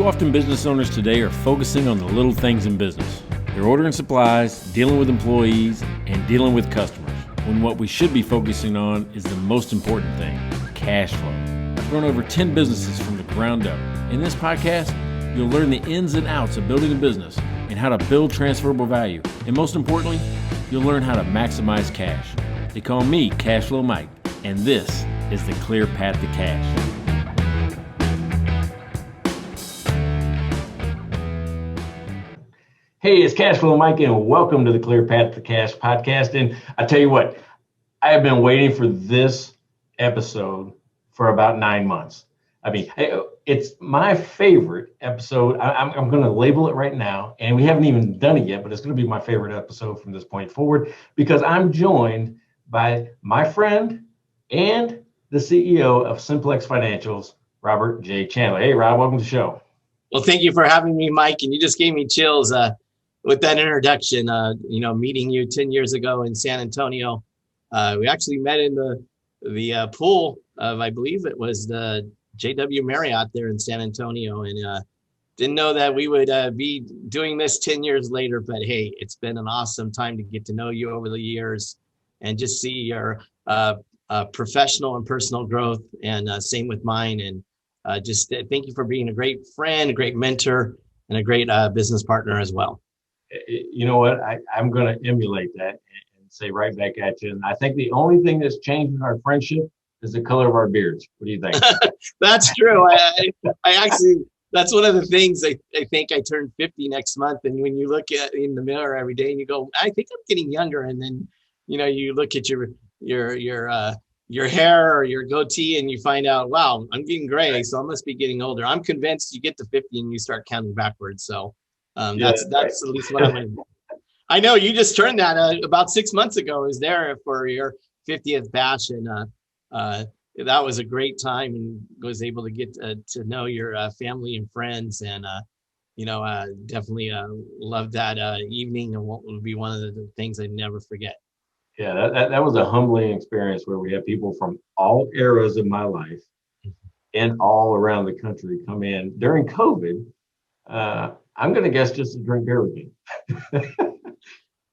Too often business owners today are focusing on the little things in business. They're ordering supplies, dealing with employees, and dealing with customers, when what we should be focusing on is the most important thing, cash flow. I've grown over 10 businesses from the ground up. In this podcast, you'll learn the ins and outs of building a business and how to build transferable value. And most importantly, you'll learn how to maximize cash. They call me Cash Flow Mike, and this is the Clear Path to Cash. Hey, it's Cash Flow Mike, and welcome to the Clear Path to Cash podcast. And I tell you what, I have been waiting for this episode for about 9 months. I mean, it's my favorite episode. I'm going to label it right now, and we haven't even done it yet, but it's going to be my favorite episode from this point forward because I'm joined by my friend and the CEO of Simplex Financials, Robert J Chandler. Hey, Rob, welcome to the show. Well, thank you for having me, Mike. And you just gave me chills with that introduction. Meeting you 10 years ago in San Antonio. We actually met in the pool of, I believe it was the JW Marriott there in San Antonio, and didn't know that we would be doing this 10 years later. But hey, it's been an awesome time to get to know you over the years and just see your professional and personal growth, and same with mine. And just thank you for being a great friend, a great mentor, and a great business partner as well. You know what? I'm going to emulate that and say right back at you. And I think the only thing that's changed in our friendship is the color of our beards. What do you think? That's true. I actually, that's one of the things I think. I turned 50 next month. And when you look at in the mirror every day and you go, I think I'm getting younger. And then, you look at your hair or your goatee and you find out, wow, I'm getting gray. So I must be getting older. I'm convinced you get to 50 and you start counting backwards. So that's right. At least what I'm going to do. I know you just turned that about 6 months ago. I was there for your 50th bash, and that was a great time, and was able to get to know your family and friends, and definitely loved that evening, and what will be one of the things I never forget. Yeah, that was a humbling experience where we had people from all eras of my life and all around the country come in during COVID. I'm going to guess just to drink beer with me.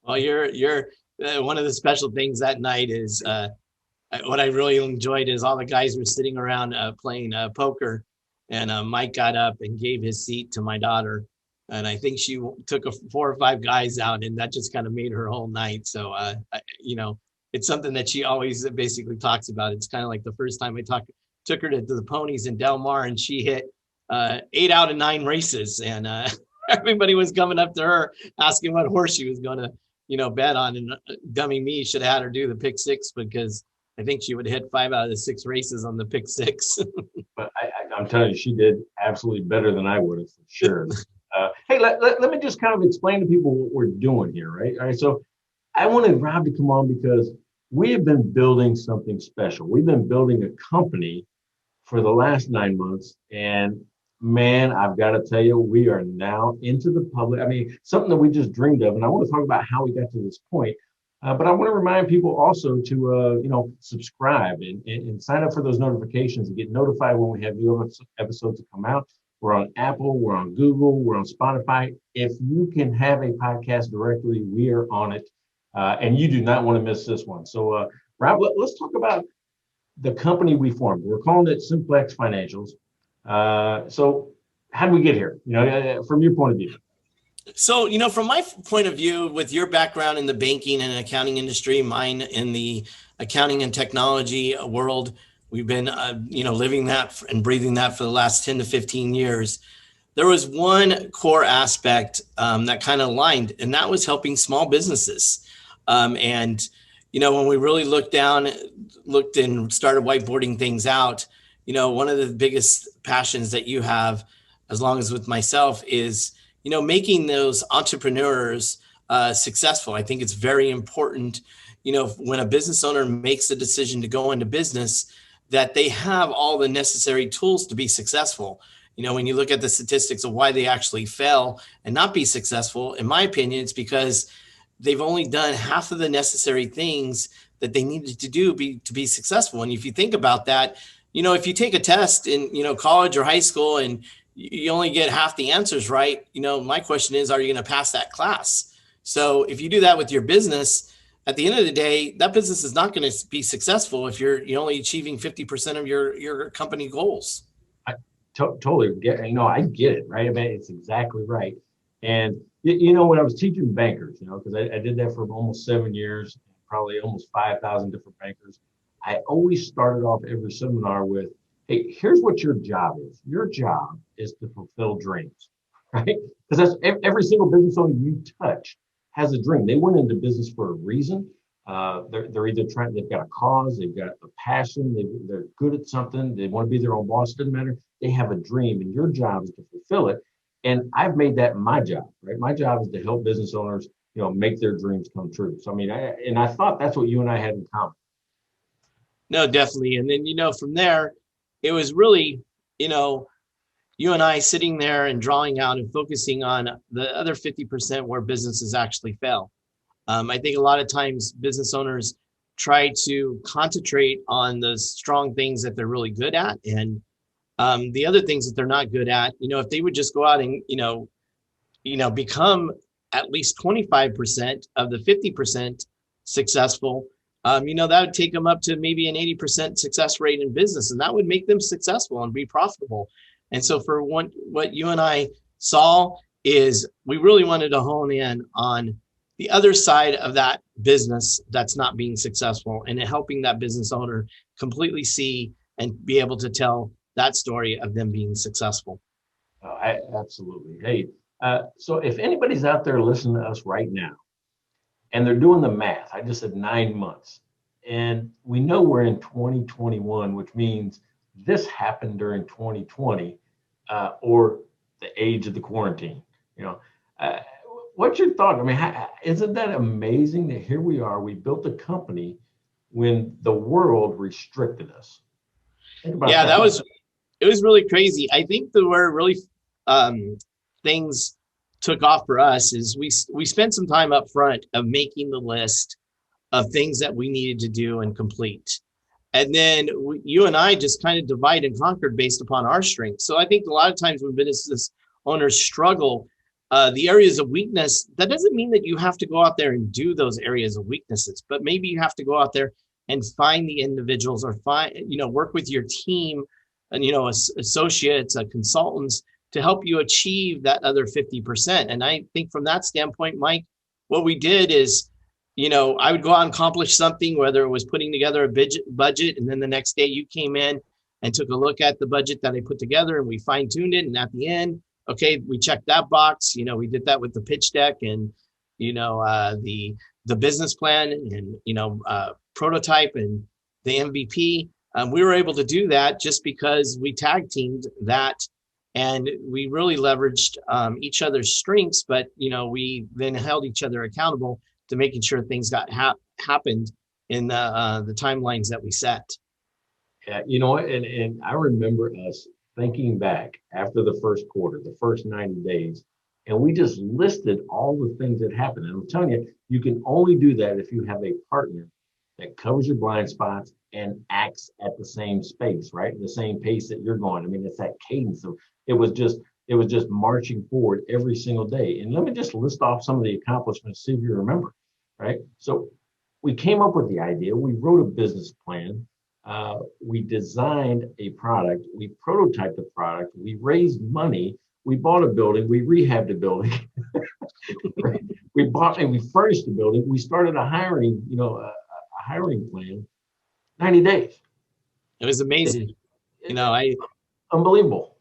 Well, you're one of the special things that night is what I really enjoyed is all the guys were sitting around playing poker, and Mike got up and gave his seat to my daughter, and I think she took 4 or 5 guys out, and that just kind of made her whole night. So it's something that she always basically talks about. It's kind of like the first time I took her to the ponies in Del Mar, and she hit 8 out of 9 races, and everybody was coming up to her asking what horse she was going to bet on, and dummy me should have had her do the pick 6 because I think she would hit 5 out of the 6 races on the pick 6. But I'm telling you, she did absolutely better than I would have, for sure. Hey, let me just kind of explain to people what we're doing here, right? All right, so I wanted Rob to come on because we have been building something special. We've been building a company for the last 9 months, and man, I've got to tell you, we are now into the public. I mean, something that we just dreamed of, and I want to talk about how we got to this point. But I want to remind people also to, subscribe and sign up for those notifications and get notified when we have new episodes that come out. We're on Apple, we're on Google, we're on Spotify. If you can have a podcast directory, we are on it. And you do not want to miss this one. So, Rob, let's talk about the company we formed. We're calling it Simplex Financials. So how did we get here? From your point of view. So, from my point of view, with your background in the banking and accounting industry, mine in the accounting and technology world, we've been, living that and breathing that for the last 10 to 15 years. There was one core aspect that kind of aligned, and that was helping small businesses. When we really looked and started whiteboarding things out, one of the biggest passions that you have, as long as with myself, is, making those entrepreneurs successful. I think it's very important, when a business owner makes a decision to go into business, that they have all the necessary tools to be successful. When you look at the statistics of why they actually fail and not be successful, in my opinion, it's because they've only done half of the necessary things that they needed to do to be successful. And if you think about that, if you take a test in, college or high school and you only get half the answers right. My question is, are you going to pass that class? So if you do that with your business, at the end of the day, that business is not going to be successful if you're only achieving 50% of your company goals. I totally get, I get it, right? I mean, it's exactly right. And, when I was teaching bankers, because I did that for almost 7 years, probably almost 5,000 different bankers, I always started off every seminar with, hey, here's what your job is. Your job is to fulfill dreams, right? Because that's every single business owner you touch has a dream. They went into business for a reason. They're either they've got a cause, they've got a passion, they're good at something, they want to be their own boss, doesn't matter. They have a dream, and your job is to fulfill it. And I've made that my job, right? My job is to help business owners, make their dreams come true. So, I mean, I thought that's what you and I had in common. No, definitely. And then, from there, it was really, you and I sitting there and drawing out and focusing on the other 50% where businesses actually fail. I think a lot of times business owners try to concentrate on the strong things that they're really good at. And the other things that they're not good at, if they would just go out and, become at least 25% of the 50% successful, that would take them up to maybe an 80% success rate in business, and that would make them successful and be profitable. And so for what you and I saw is we really wanted to hone in on the other side of that business that's not being successful, and helping that business owner completely see and be able to tell that story of them being successful. Absolutely. Hey, so if anybody's out there listening to us right now and they're doing the math, I just said 9 months, and we know we're in 2021, which means this happened during 2020 or the age of the quarantine. What's your thought? I mean, isn't that amazing that here we are, we built a company when the world restricted us? Think about that. It was really crazy. I think where really things took off for us is we spent some time up front of making the list of things that we needed to do and complete. And then you and I just kind of divide and conquered based upon our strengths. So I think a lot of times when business owners struggle, the areas of weakness, that doesn't mean that you have to go out there and do those areas of weaknesses, but maybe you have to go out there and find the individuals, or work with your team and, associates, consultants to help you achieve that other 50%. And I think from that standpoint, Mike, what we did is, I would go out and accomplish something, whether it was putting together a budget, and then the next day you came in and took a look at the budget that I put together, and we fine tuned it. And at the end, okay, we checked that box. We did that with the pitch deck and, the business plan and, prototype and the MVP. We were able to do that just because we tag teamed that, and we really leveraged each other's strengths, but, we then held each other accountable to making sure things got happened in the timelines that we set. Yeah, and I remember us thinking back after the first quarter, the first 90 days, and we just listed all the things that happened. And I'm telling you, you can only do that if you have a partner that covers your blind spots and acts at the same space, right? The same pace that you're going. I mean, it's that cadence of it was just marching forward every single day. And let me just list off some of the accomplishments, see if you remember, right? So we came up with the idea, we wrote a business plan, we designed a product, we prototyped the product, we raised money, we bought a building, we rehabbed a building, we bought and we furnished the building, we started a hiring, a hiring plan, 90 days. It was amazing. Unbelievable.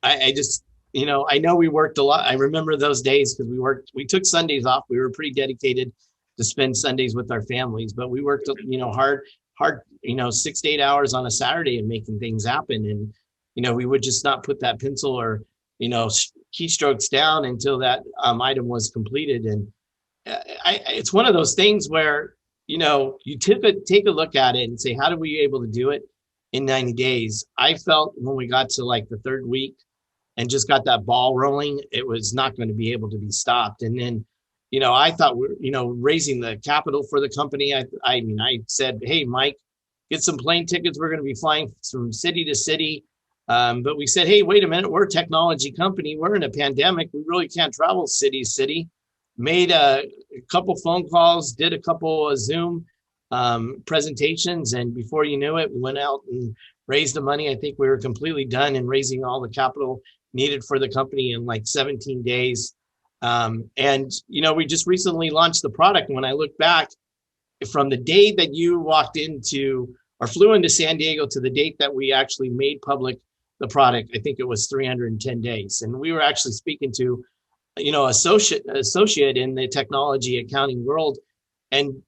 I just, I know we worked a lot. I remember those days because we took Sundays off. We were pretty dedicated to spend Sundays with our families, but we worked, hard, 6 to 8 hours on a Saturday and making things happen. And, we would just not put that pencil or, keystrokes down until that item was completed. And it's one of those things where, you take a look at it and say, how did we able to do it in 90 days? I felt when we got to like the third week and just got that ball rolling, it was not going to be able to be stopped. And then, I thought raising the capital for the company. I said, hey, Mike, get some plane tickets. We're going to be flying from city to city. But we said, hey, wait a minute, we're a technology company. We're in a pandemic. We really can't travel city to city. Made a couple phone calls, did a couple of Zoom presentations. And before you knew it, we went out and raised the money. I think we were completely done in raising all the capital needed for the company in like 17 days. And, we just recently launched the product. And when I look back from the day that you walked into or flew into San Diego to the date that we actually made public the product, I think it was 310 days. And we were actually speaking to, associate in the technology accounting world. And,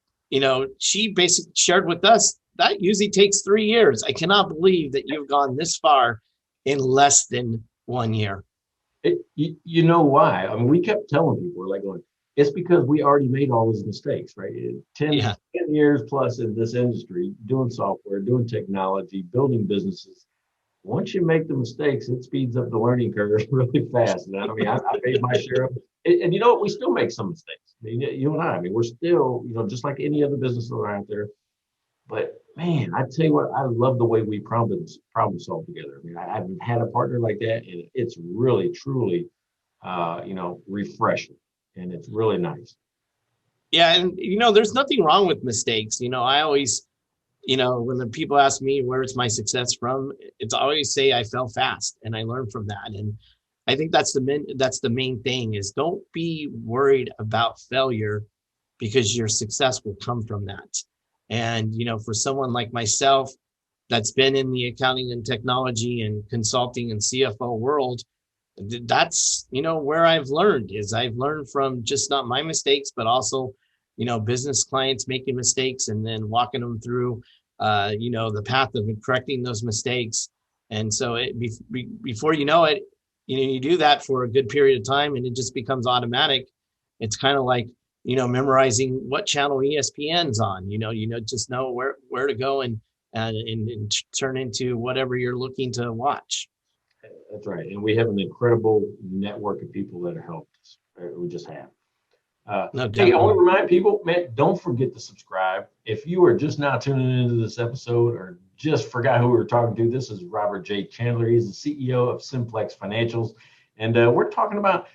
she basically shared with us that usually takes 3 years. I cannot believe that you've gone this far in less than 1 year. You know why? I mean, we kept telling people, we're like going, it's because we already made all those mistakes, right? 10 Yeah. 10 years plus in this industry, doing software, doing technology, building businesses. Once you make the mistakes, it speeds up the learning curve really fast. And I mean, I made my share of it. And you know what? We still make some mistakes. I mean, you and I mean, we're still, just like any other business out there. But man, I tell you what, I love the way we problem solve together. I mean, I haven't had a partner like that, and it's really, truly, refreshing, and it's really nice. Yeah. And, there's nothing wrong with mistakes. I always, when the people ask me where's my success from, it's always say I fell fast and I learned from that. And I think that's the main thing is don't be worried about failure because your success will come from that. And, for someone like myself that's been in the accounting and technology and consulting and CFO world, that's, where I've learned from just not my mistakes, but also, business clients making mistakes and then walking them through, the path of correcting those mistakes. And so before you know it, you do that for a good period of time and it just becomes automatic. It's kind of like, memorizing what channel ESPN's on, just know where to go and turn into whatever you're looking to watch. That's right. And we have an incredible network of people that have helped us. We just have. No, Hey, I want definitely. to remind people, man, don't forget to subscribe. If you are just now tuning into this episode or just forgot who we were talking to, this is Robert J Chandler. He's the CEO of Simplex Financials. And we're talking about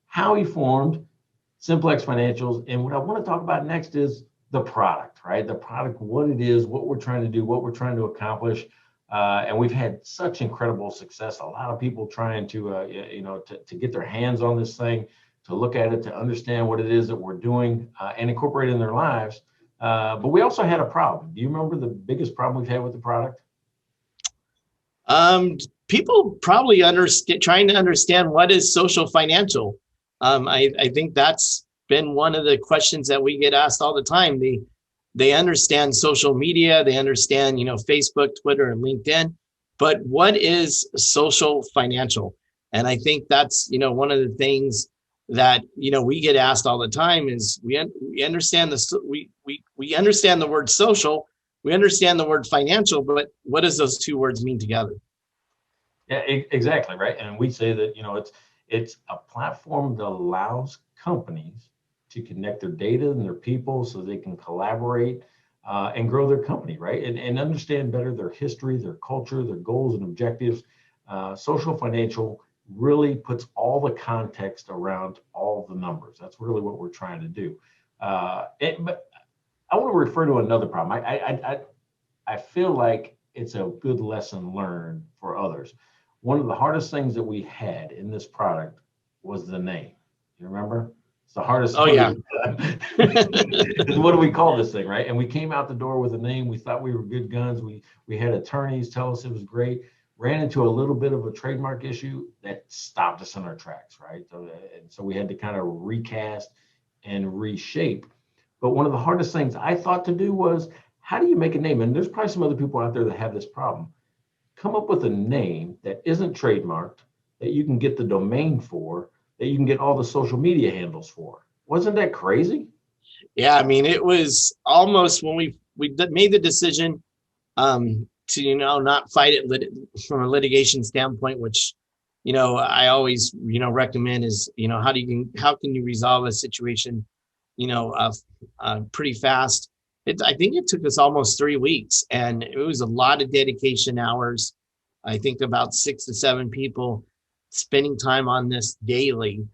how he formed Simplex Financials. And what I want to talk about next is the product, right? The product, what it is, what we're trying to do, what we're trying to accomplish. And we've had such incredible success. A lot of people trying to get their hands on this thing, to look at it, to understand what it is that we're doing and incorporate it in their lives. But we also had a problem. Do you remember the biggest problem we've had with the product? People probably trying to understand what is social financial. I think that's been one of the questions that we get asked all the time. They understand social media, they understand, Facebook, Twitter, and LinkedIn, but what is social financial? And I think that's, one of the things that, we get asked all the time is we understand we understand the word social, we understand the word financial, but what does those two words mean together? Yeah, exactly, right. And we say that it's a platform that allows companies to connect their data and their people so they can collaborate and grow their company, right? And understand better their history, their culture, their goals and objectives. Social financial really puts all the context around all the numbers. That's really what we're trying to do. But I want to refer to another problem. I feel like it's a good lesson learned for others. One of the hardest things that we had in this product was the name. You remember? It's the hardest. Oh yeah. What do we call this thing, right? And we came out the door with a name. We thought we were good guns. We had attorneys tell us it was great. Ran into a little bit of a trademark issue that stopped us in our tracks, right? So we had to kind of recast and reshape. But one of the hardest things I thought to do was, how do you make a name? And there's probably some other people out there that have this problem. Come up with a name that isn't trademarked, that you can get the domain for, that you can get all the social media handles for. Wasn't that crazy? Yeah, I mean, it was almost when we made the decision to not fight it from a litigation standpoint, which I always recommend is how can you resolve a situation pretty fast. I think it took us almost 3 weeks, and it was a lot of dedication hours. I think about 6 to 7 people spending time on this daily,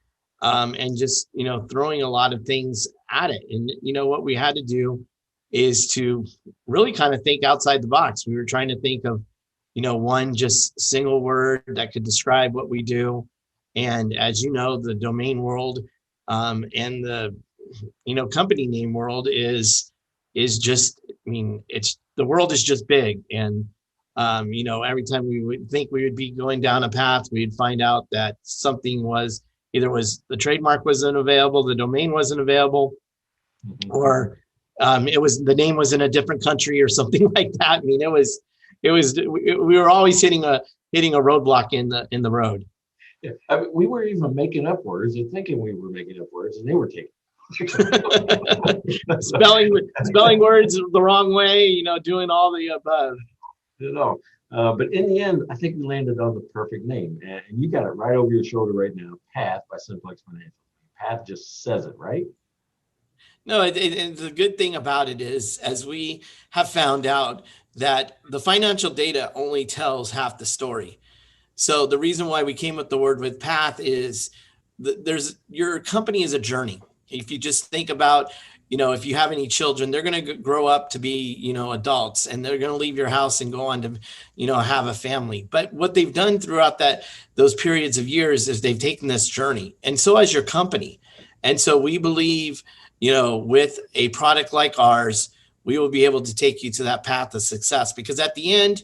and just, throwing a lot of things at it. And, what we had to do is to really kind of think outside the box. We were trying to think of, one just single word that could describe what we do. And as you know, the domain world, and the, company name world is just, it's, the world is just big. And, every time we would think we would be going down a path, we'd find out that something was the trademark wasn't available, the domain wasn't available, or it was, the name was in a different country or something like that. We were always hitting a roadblock in the road. Yeah. We were even making up words and thinking we were making up words, and they were taking spelling words the wrong way, doing all the above. But in the end, I think we landed on the perfect name, and you got it right over your shoulder right now. Path by Simplex Financials. Path just says it, right? No, the good thing about it is, as we have found out, that the financial data only tells half the story. So the reason why we came up the word with path is your company is a journey. If you just think about, if you have any children, they're going to grow up to be, adults, and they're going to leave your house and go on to, have a family. But what they've done throughout those periods of years is they've taken this journey, and so has your company. And so we believe, with a product like ours, we will be able to take you to that path of success. Because at the end,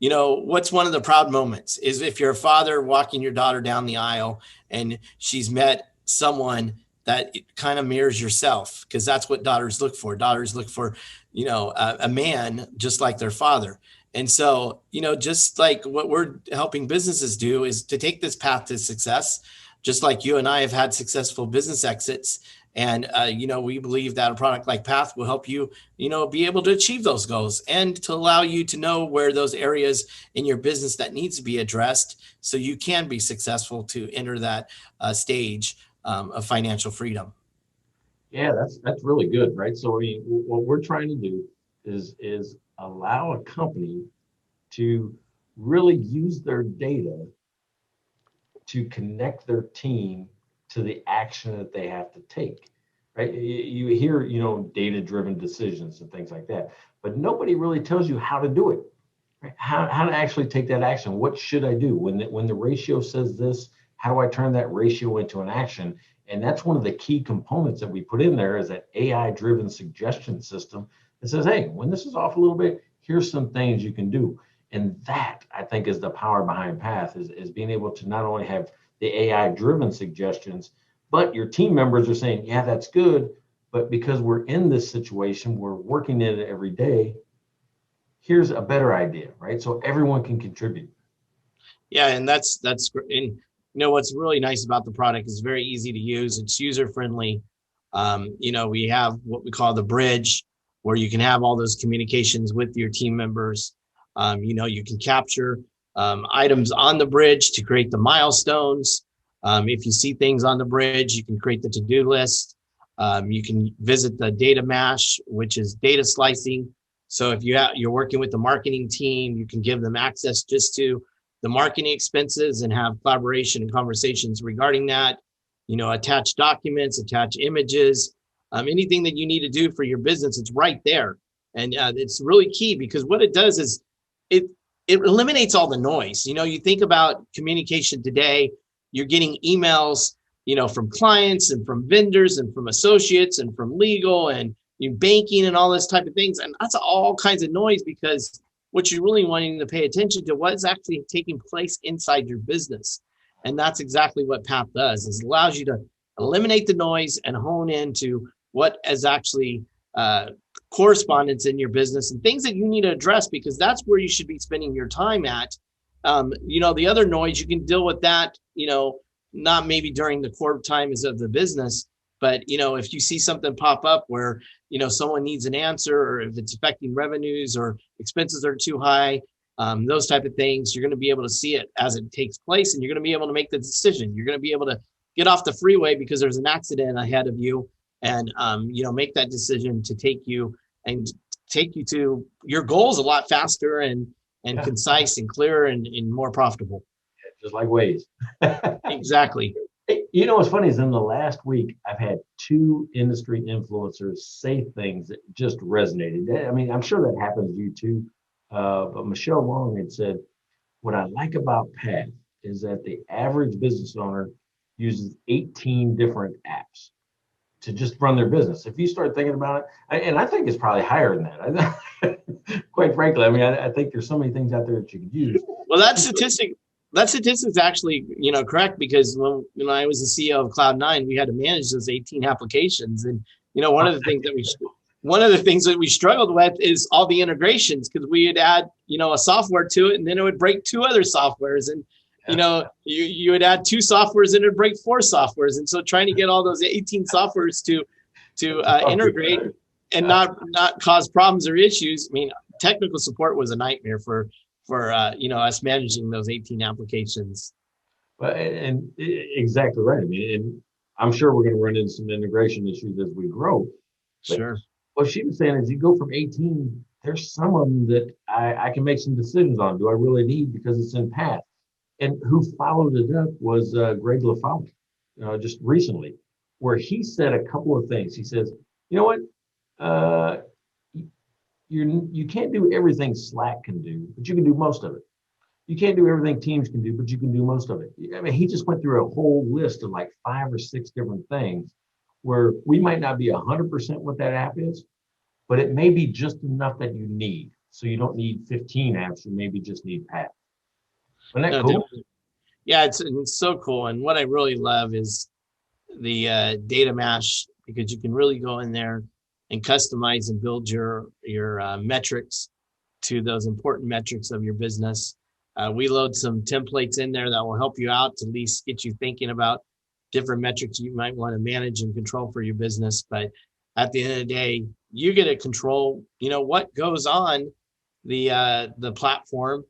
what's one of the proud moments is if you're a father walking your daughter down the aisle and she's met someone that kind of mirrors yourself, because that's what daughters look for. Daughters look for, a man just like their father. And so, just like what we're helping businesses do is to take this path to success, just like you and I have had successful business exits. And, we believe that a product like Path will help you, be able to achieve those goals and to allow you to know where those areas in your business that needs to be addressed so you can be successful to enter that stage of financial freedom. Yeah, that's really good, right? So what we're trying to do is allow a company to really use their data to connect their team to the action that they have to take, right? You hear, data-driven decisions and things like that, but nobody really tells you how to do it, right? How to actually take that action. What should I do when the ratio says this? How do I turn that ratio into an action? And that's one of the key components that we put in there is that AI-driven suggestion system that says, hey, when this is off a little bit, here's some things you can do. And that, I think, is the power behind Path, is being able to not only have the AI-driven suggestions, but your team members are saying, yeah, that's good, but because we're in this situation, we're working in it every day, here's a better idea, right? So everyone can contribute. Yeah, and that's great. And what's really nice about the product is very easy to use. It's user friendly. We have what we call the bridge, where you can have all those communications with your team members. You can capture items on the bridge to create the milestones. If you see things on the bridge, you can create the to-do list. You can visit the data mash, which is data slicing. So if you're working with the marketing team, you can give them access just to the marketing expenses and have collaboration and conversations regarding that. Attach documents, attach images, anything that you need to do for your business, it's right there. And it's really key, because what it does is it eliminates all the noise. You think about communication today, you're getting emails, from clients and from vendors and from associates and from legal and banking and all this type of things. And that's all kinds of noise, because what you're really wanting to pay attention to what's actually taking place inside your business. And that's exactly what Path does, is allows you to eliminate the noise and hone into what is actually correspondence in your business and things that you need to address, because that's where you should be spending your time at. The other noise, you can deal with that, not maybe during the core times of the business, but, if you see something pop up where, someone needs an answer, or if it's affecting revenues or expenses are too high, those type of things, you're going to be able to see it as it takes place, and you're going to be able to make the decision. You're going to be able to get off the freeway because there's an accident ahead of you, and, make that decision to take you to your goals a lot faster, and, and concise and clear and more profitable. Just like Waze. Exactly. Hey, what's funny is in the last week, I've had two industry influencers say things that just resonated. I mean, I'm sure that happens to you too. But Michelle Long had said, what I like about Path is that the average business owner uses 18 different apps to just run their business. If you start thinking about it, and I think it's probably higher than that. Quite frankly, I mean, I think there's so many things out there that you can use. Well, that statistic's actually, correct, because when I was the CEO of Cloud9, we had to manage those 18 applications. And, one of the things that we struggled with is all the integrations, because we would add, a software to it, and then it would break two other softwares. And, you would add two softwares and it would break four softwares. And so trying to get all those 18 softwares to integrate and not cause problems or issues. I mean, technical support was a nightmare for us managing those 18 applications. Well, and exactly right. I mean, and I'm sure we're going to run into some integration issues as we grow. Sure. What she was saying is you go from 18, there's some of them that I can make some decisions on. Do I really need, because it's in Path? And who followed it up was Greg LaFalle, just recently, where he said a couple of things. He says, you know what? You can't do everything Slack can do, but you can do most of it. You can't do everything Teams can do, but you can do most of it. I mean, he just went through a whole list of like 5 or 6 different things where we might not be 100% what that app is, but it may be just enough that you need. So you don't need 15 apps, you maybe just need Path. Isn't that cool? Definitely. Yeah, it's so cool. And what I really love is the data mesh, because you can really go in there and customize and build your metrics to those important metrics of your business. We load some templates in there that will help you out to at least get you thinking about different metrics you might want to manage and control for your business. But at the end of the day, you get to control, what goes on the platform,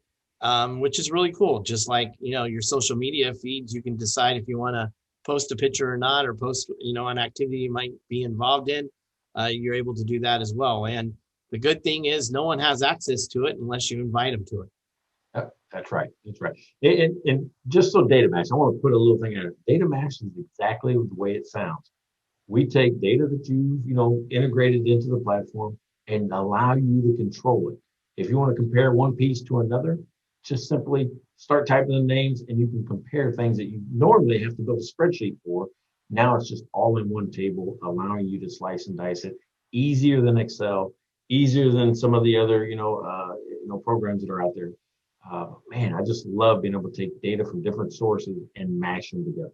which is really cool. Just like, your social media feeds, you can decide if you want to post a picture or not, or post, an activity you might be involved in. You're able to do that as well. And the good thing is no one has access to it unless you invite them to it. That's right. That's right. And just so data mesh, I want to put a little thing in it. Data mesh is exactly the way it sounds. We take data that you've, integrated into the platform and allow you to control it. If you want to compare one piece to another, just simply start typing the names and you can compare things that you normally have to build a spreadsheet for. Now it's just all in one table, allowing you to slice and dice it. Easier than Excel, easier than some of the other, programs that are out there. Man, I just love being able to take data from different sources and mash them together.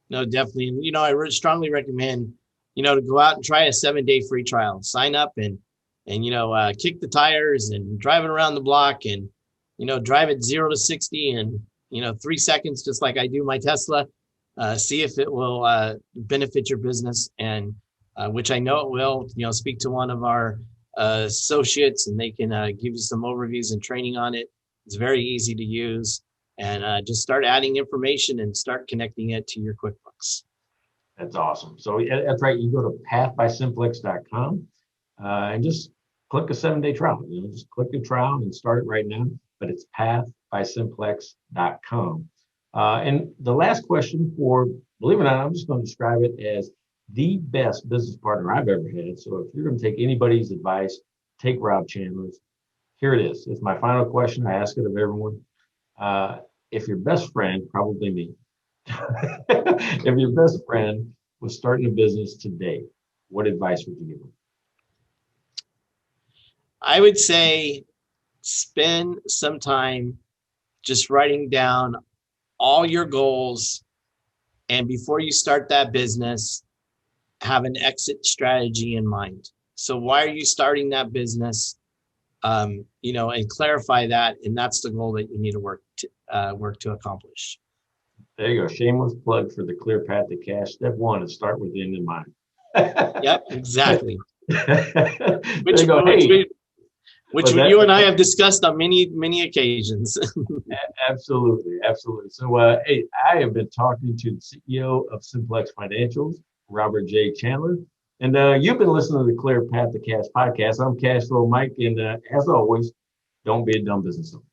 No, definitely. And, I really strongly recommend, to go out and try a 7-day free trial. Sign up and kick the tires and drive it around the block and, drive it 0 to 60 in, 3 seconds, just like I do my Tesla. See if it will benefit your business, and which I know it will. Speak to one of our associates and they can give you some overviews and training on it. It's very easy to use, and just start adding information and start connecting it to your QuickBooks. That's awesome. So that's right. You go to pathbysimplex.com and just click a 7-day trial. Just click the trial and start it right now. But it's pathbysimplex.com. And the last question for, believe it or not, I'm just going to describe it as the best business partner I've ever had. So if you're going to take anybody's advice, take Rob Chandler's. Here it is. It's my final question. I ask it of everyone. If your best friend, probably me, if your best friend was starting a business today, what advice would you give them? I would say spend some time just writing down all your goals. And before you start that business, have an exit strategy in mind. So why are you starting that business? And clarify that. And that's the goal that you need to work to accomplish. There you go. Shameless plug for the clear path to cash. Step 1 is start with the end in mind. Yep, exactly. Which you and I have discussed on many, many occasions. Absolutely. Absolutely. So, hey, I have been talking to the CEO of Simplex Financials, Robert J Chandler. And you've been listening to the Clear Path to Cash podcast. I'm Cashflow Mike. And as always, Don't be a dumb business owner.